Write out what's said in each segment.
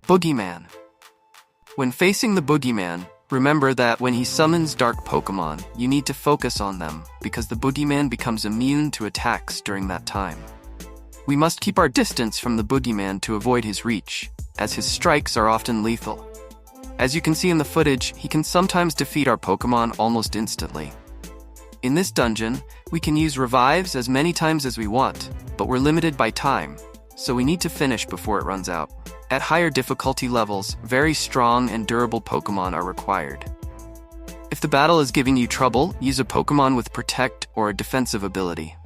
Boogeyman. When facing the Boogeyman, remember that when he summons dark Pokémon, you need to focus on them, because the Boogeyman becomes immune to attacks during that time. We must keep our distance from the Boogeyman to avoid his reach, as his strikes are often lethal. As you can see in the footage, he can sometimes defeat our Pokémon almost instantly. In this dungeon, we can use revives as many times as we want, but we're limited by time, so we need to finish before it runs out. At higher difficulty levels, very strong and durable Pokémon are required. If the battle is giving you trouble, use a Pokémon with Protect or a defensive ability.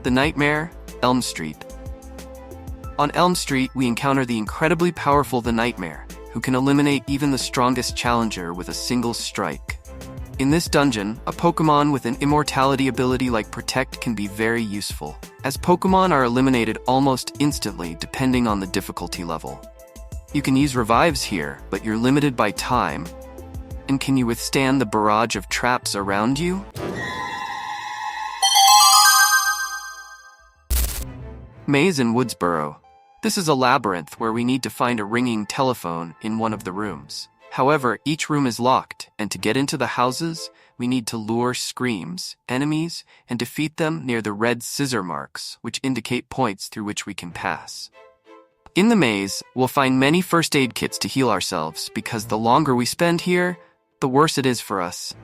The Nightmare, Elm Street. On Elm Street, we encounter the incredibly powerful The Nightmare, who can eliminate even the strongest challenger with a single strike. In this dungeon, a Pokémon with an immortality ability like Protect can be very useful, as Pokémon are eliminated almost instantly depending on the difficulty level. You can use revives here, but you're limited by time. And can you withstand the barrage of traps around you? Maze in Woodsboro. This is a labyrinth where we need to find a ringing telephone in one of the rooms. However, each room is locked, and to get into the houses, we need to lure screams, enemies, and defeat them near the red scissor marks, which indicate points through which we can pass. In the maze, we'll find many first aid kits to heal ourselves, because the longer we spend here, the worse it is for us.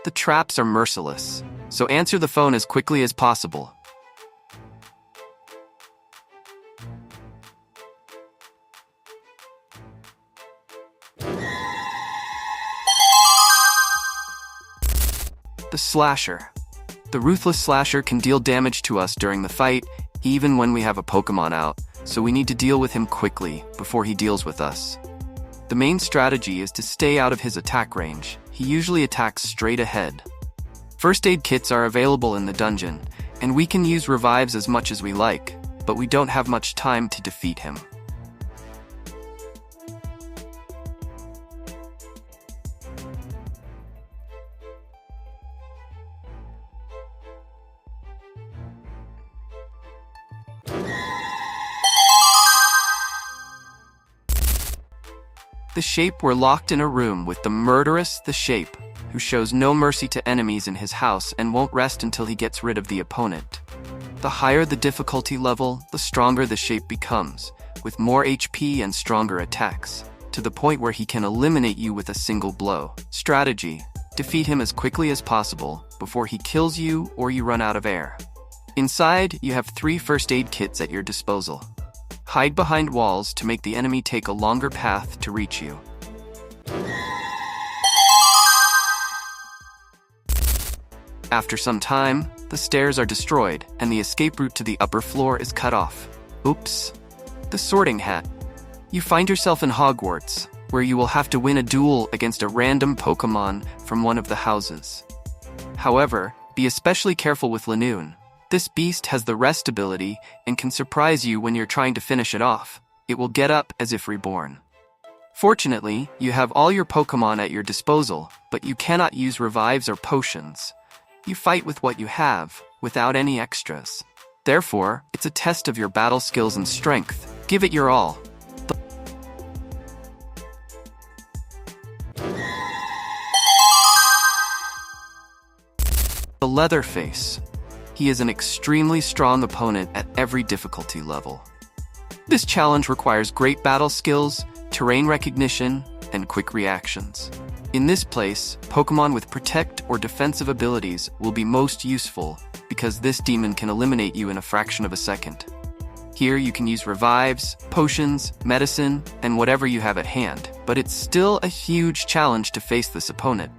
The traps are merciless, so answer the phone as quickly as possible. The Slasher. The ruthless Slasher can deal damage to us during the fight, even when we have a Pokémon out, so we need to deal with him quickly before he deals with us. The main strategy is to stay out of his attack range. He usually attacks straight ahead. First aid kits are available in the dungeon, and we can use revives as much as we like, but we don't have much time to defeat him. The Shape. Were locked in a room with the murderous The Shape, who shows no mercy to enemies in his house and won't rest until he gets rid of the opponent. The higher the difficulty level, the stronger The Shape becomes, with more HP and stronger attacks, to the point where he can eliminate you with a single blow. Strategy: defeat him as quickly as possible before he kills you or you run out of air. Inside, you have 3 first aid kits at your disposal. Hide behind walls to make the enemy take a longer path to reach you. After some time, the stairs are destroyed, and the escape route to the upper floor is cut off. Oops. The Sorting Hat. You find yourself in Hogwarts, where you will have to win a duel against a random Pokémon from one of the houses. However, be especially careful with Lanoon. This beast has the Rest ability and can surprise you when you're trying to finish it off. It will get up as if reborn. Fortunately, you have all your Pokémon at your disposal, but you cannot use revives or potions. You fight with what you have, without any extras. Therefore, it's a test of your battle skills and strength. Give it your all. The Leatherface. He is an extremely strong opponent at every difficulty level. This challenge requires great battle skills, terrain recognition, and quick reactions. In this place, Pokémon with protect or defensive abilities will be most useful because this demon can eliminate you in a fraction of a second. Here you can use revives, potions, medicine, and whatever you have at hand, but it's still a huge challenge to face this opponent.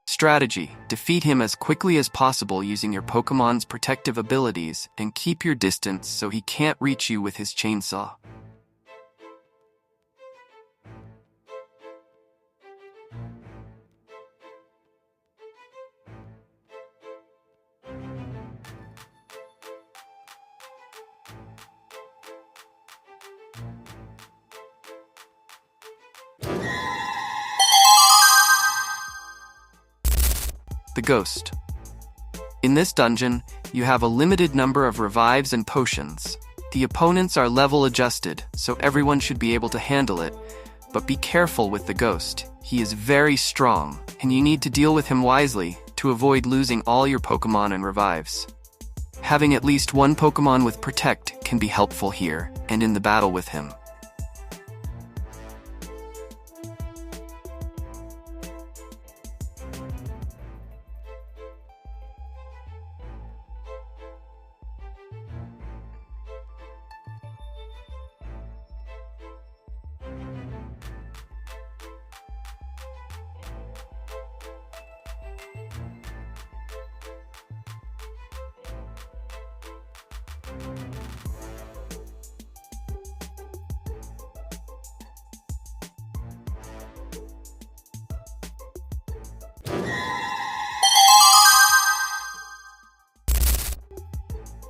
Strategy: defeat him as quickly as possible using your Pokémon's protective abilities and keep your distance so he can't reach you with his chainsaw. The Ghost. In this dungeon, you have a limited number of revives and potions. The opponents are level adjusted, so everyone should be able to handle it, but be careful with the Ghost. He is very strong, and you need to deal with him wisely to avoid losing all your Pokémon and revives. Having at least one Pokémon with Protect can be helpful here and in the battle with him.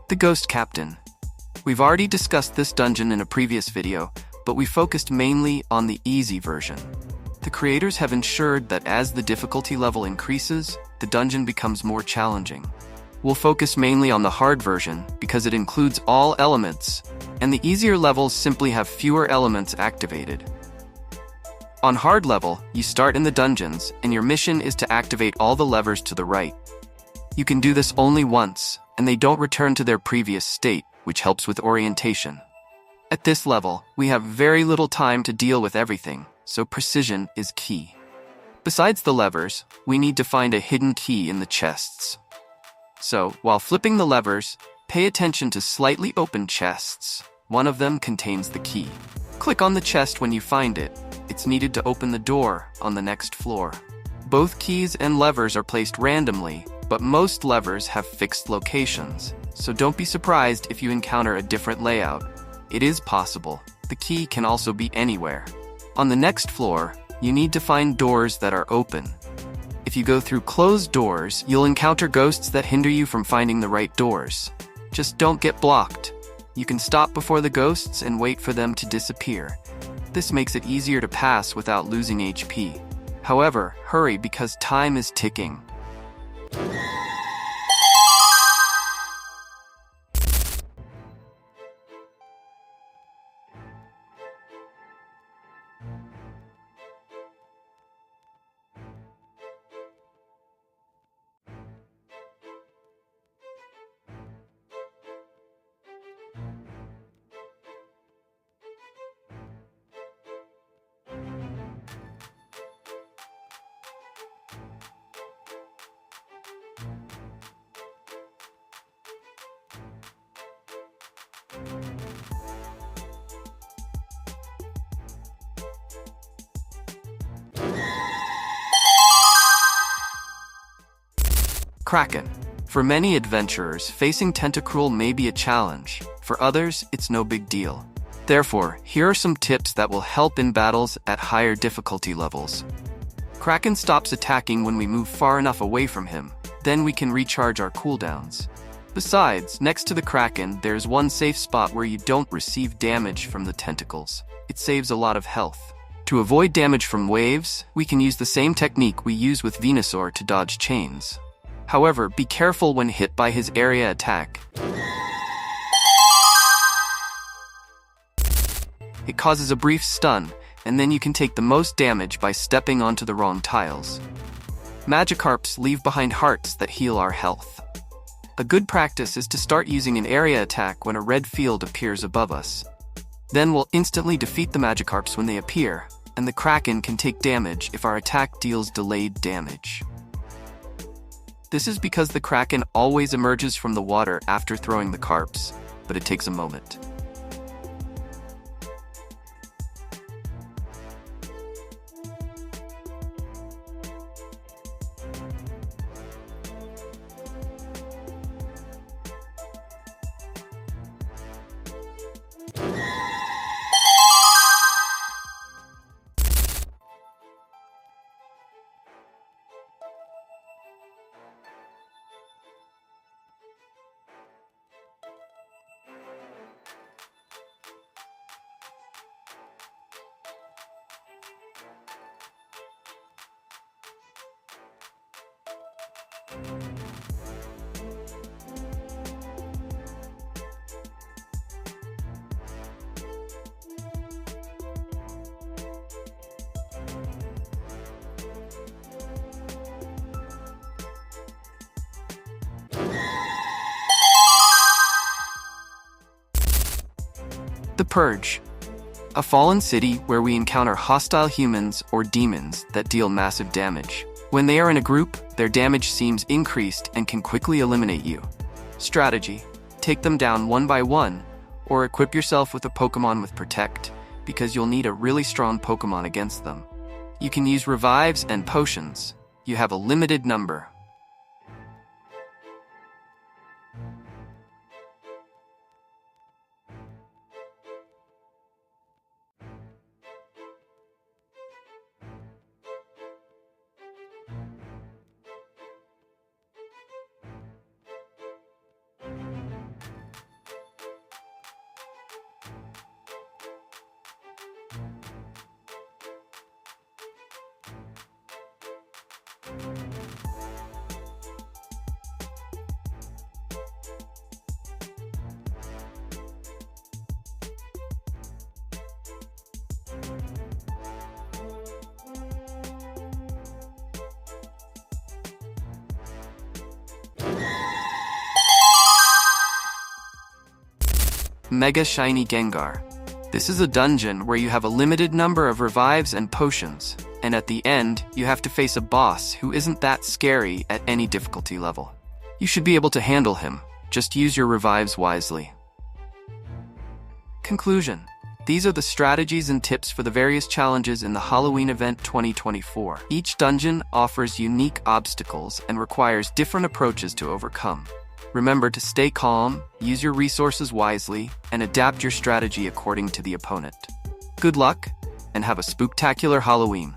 The Ghost Captain. We've already discussed this dungeon in a previous video, but we focused mainly on the easy version. The creators have ensured that as the difficulty level increases, the dungeon becomes more challenging. We'll focus mainly on the hard version because it includes all elements, and the easier levels simply have fewer elements activated. On hard level, you start in the dungeons, and your mission is to activate all the levers to the right. You can do this only once, and they don't return to their previous state, which helps with orientation. At this level, we have very little time to deal with everything, so precision is key. Besides the levers, we need to find a hidden key in the chests. So, while flipping the levers, pay attention to slightly open chests. One of them contains the key. Click on the chest when you find it. It's needed to open the door on the next floor. Both keys and levers are placed randomly, but most levers have fixed locations, so don't be surprised if you encounter a different layout. It is possible. The key can also be anywhere. On the next floor, you need to find doors that are open. If you go through closed doors, you'll encounter ghosts that hinder you from finding the right doors. Just don't get blocked. You can stop before the ghosts and wait for them to disappear. This makes it easier to pass without losing HP. However, hurry because time is ticking. Kraken. For many adventurers, facing Tentacruel may be a challenge. For others, it's no big deal. Therefore, here are some tips that will help in battles at higher difficulty levels. Kraken stops attacking when we move far enough away from him. Then we can recharge our cooldowns. Besides, next to the Kraken, there's one safe spot where you don't receive damage from the tentacles. It saves a lot of health. To avoid damage from waves, we can use the same technique we use with Venusaur to dodge chains. However, be careful when hit by his area attack. It causes a brief stun, and then you can take the most damage by stepping onto the wrong tiles. Magikarps leave behind hearts that heal our health. A good practice is to start using an area attack when a red field appears above us. Then we'll instantly defeat the Magikarps when they appear, and the Kraken can take damage if our attack deals delayed damage. This is because the Kraken always emerges from the water after throwing the carps, but it takes a moment. The Purge. A fallen city where we encounter hostile humans or demons that deal massive damage. When they are in a group, their damage seems increased and can quickly eliminate you. Strategy: take them down one by one, or equip yourself with a Pokémon with Protect, because you'll need a really strong Pokémon against them. You can use revives and potions. You have a limited number. Mega Shiny Gengar. This is a dungeon where you have a limited number of revives and potions, and at the end, you have to face a boss who isn't that scary at any difficulty level. You should be able to handle him, just use your revives wisely. Conclusion. These are the strategies and tips for the various challenges in the Halloween Event 2024. Each dungeon offers unique obstacles and requires different approaches to overcome. Remember to stay calm, use your resources wisely, and adapt your strategy according to the opponent. Good luck, and have a spooktacular Halloween!